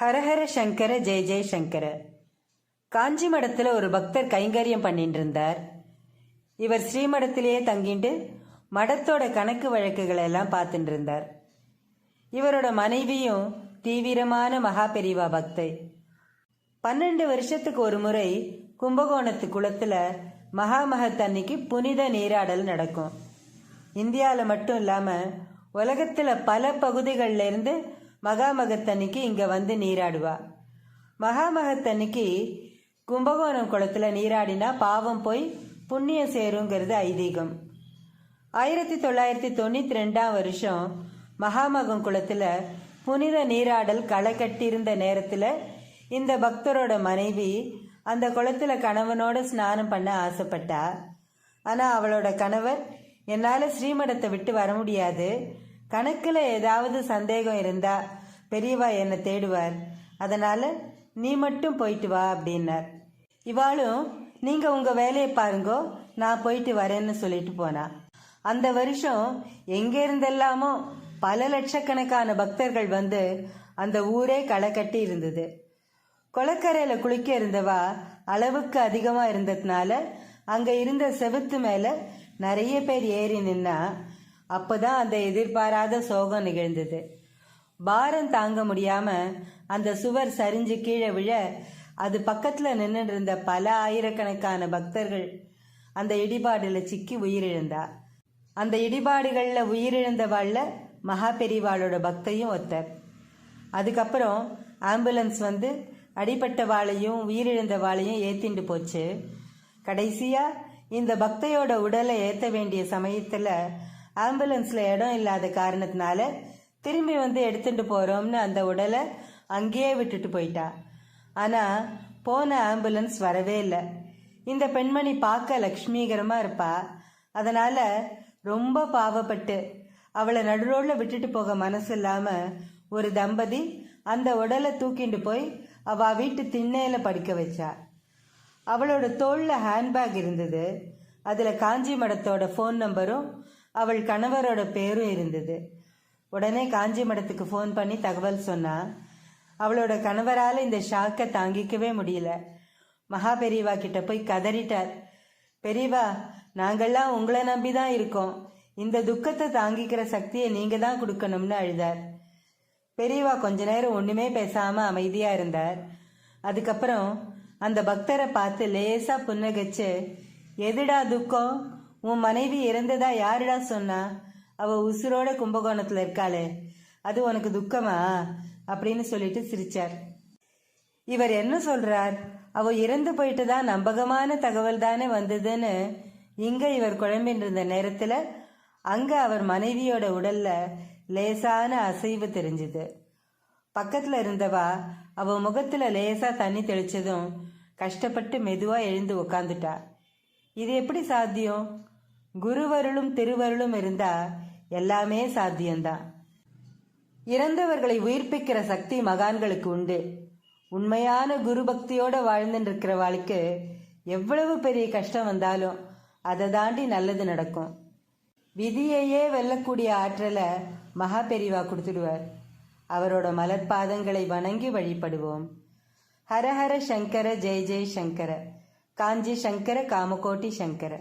ஹரஹர சங்கர ஜெய ஜெய சங்கர. காஞ்சி மடத்தில் ஒரு பக்தர் கைங்கரியம் பண்ணிட்டு இருந்தார். இவர் ஸ்ரீமடத்திலேயே தங்கிட்டு மடத்தோட கணக்கு வழக்குகளை எல்லாம் பார்த்துட்டு இருந்தார். இவரோட மனைவியும் தீவிரமான மகாபெரிவா பக்தை. 12 வருஷத்துக்கு ஒரு முறை கும்பகோணத்து குளத்துல மகாமகத்தன்னைக்கு புனித நீராடல் நடக்கும். இந்தியாவில் மட்டும் இல்லாமல் உலகத்தில் பல பகுதிகளில் இருந்து மகாமகத்தன்னைக்கு இங்கே வந்து நீராடுவா. மகாமகத்தன்னைக்கு கும்பகோணம் குளத்தில் நீராடினா பாவம் போய் புண்ணியம் சேருங்கிறது ஐதீகம். 1992 வருஷம் மகாமகம் குளத்தில் புனித நீராடல் களை கட்டியிருந்த நேரத்தில் இந்த பக்தரோட மனைவி அந்த குளத்தில் கணவனோட ஸ்நானம் பண்ண ஆசைப்பட்டா. ஆனால் அவளோட கணவர், என்னால் ஸ்ரீமடத்தை விட்டு வர முடியாது, கணக்கில் ஏதாவது சந்தேகம் இருந்தா பெரியவா என்னை தேடுவார், அதனால நீ மட்டும் போயிட்டு வா அப்படின்னார். இவாளும் நீங்கள் உங்கள் வேலையை பாருங்கோ, நான் போயிட்டு வரேன்னு சொல்லிட்டு போனா. அந்த வருஷம் எங்கே இருந்தெல்லாமோ பல லட்சக்கணக்கான பக்தர்கள் வந்து அந்த ஊரே களை கட்டி இருந்தது. கொளக்கரையில் குளிக்க இருந்தவா அளவுக்கு அதிகமாக இருந்ததுனால அங்கே இருந்த செவுத்து மேலே நிறைய பேர் ஏறி நின்னா. அப்போதான் அந்த எதிர்பாராத சோகம் நிகழ்ந்தது. பாரம் தாங்க முடியாம அந்த சுவர் சரிஞ்சு கீழே விழ அது பக்கத்தில் நின்று இருந்த பல ஆயிரக்கணக்கான பக்தர்கள் அந்த இடிபாடுல சிக்கி உயிரிழந்தா. அந்த இடிபாடுகளில் உயிரிழந்தவாழ்ல மகாபெரிவாளோட பக்தையும் ஒருத்தர். அதுக்கப்புறம் ஆம்புலன்ஸ் வந்து அடிப்பட்ட வாளையும் உயிரிழந்த வாளையும் ஏத்திண்டு போச்சு. கடைசியா இந்த பக்தையோட உடலை ஏற்ற வேண்டிய சமயத்தில் ஆம்புலன்ஸ்ல இடம் இல்லாத காரணத்தினால திரும்பி வந்து எடுத்துட்டு போறோம்னு அந்த உடலை அங்கேயே விட்டுட்டு போயிட்டா. ஆனா போன ஆம்புலன்ஸ் வரவே இல்லை. இந்த பெண்மணி பார்க்க லக்ஷ்மீகரமா இருப்பா. அதனால ரொம்ப பாவப்பட்டு அவளை நடுரோட்ல விட்டுட்டு போக மனசு இல்லாம ஒரு தம்பதி அந்த உடலை தூக்கிண்டு போய் அவ வீட்டு திண்ணையில படுக்க வச்சா. அவளோட தோல்ல ஹேண்ட்பேக் இருந்தது. அதுல காஞ்சி மடத்தோட ஃபோன் நம்பரும் அவள் கணவரோட பேரும் இருந்தது. உடனே காஞ்சி மடத்துக்கு ஃபோன் பண்ணி தகவல் சொன்னா. அவளோட கணவரால் இந்த ஷாக்கை தாங்கிக்கவே முடியல. மகாபெரிவா கிட்ட போய் கதறிட்டார். பெரியவா, நாங்கள்லாம் உங்களை நம்பி தான் இருக்கோம், இந்த துக்கத்தை தாங்கிக்கிற சக்தியை நீங்க தான் கொடுக்கணும்னு அழுதார். பெரியவா கொஞ்ச நேரம் ஒண்ணுமே பேசாம அமைதியா இருந்தார். அதுக்கப்புறம் அந்த பக்தரை பார்த்து லேசா புன்னகைச்சு, எதுடா துக்கம், உன் மனைவி இறந்ததா யாருடா சொன்னா, அவ உசுரோட கும்பகோணத்துல இருக்காளே, அது உனக்கு துக்கமா அப்படின்னு சொல்லிட்டு சிரிச்சார். இவர் என்ன சொல்றார், அவ இறந்து போயிட்டுதா நம்பகமான தகவல் தானே வந்ததுன்னு இங்க இவர் குழம்பின் இருந்த நேரத்துல அங்க அவர் மனைவியோட உடல்ல லேசான அசைவு தெரிஞ்சுது. பக்கத்துல இருந்தவா அவ முகத்துல லேசா தண்ணி தெளிச்சதும் கஷ்டப்பட்டு மெதுவா எழுந்து உக்காந்துட்டா. இது எப்படி சாத்தியம்? குருவருளும் திருவருளும் இருந்தா எல்லாமே சாத்தியம்தான். இறந்தவர்களை உயிர்ப்பிக்கிற சக்தி மகான்களுக்கு உண்டு. உண்மையான குரு பக்தியோட வாழ்ந்துட்டு இருக்கிறவாளுக்கு எவ்வளவு பெரிய கஷ்டம் வந்தாலும் அதை தாண்டி நல்லது நடக்கும். விதியையே வெல்லக்கூடிய ஆற்றலை மகாபெரிவா கொடுத்துடுவார். அவரோட மலர்பாதங்களை வணங்கி வழிபடுவோம். ஹரஹர சங்கர ஜெய ஜெய சங்கர. காஞ்சி சங்கர காமகோட்டி சங்கர.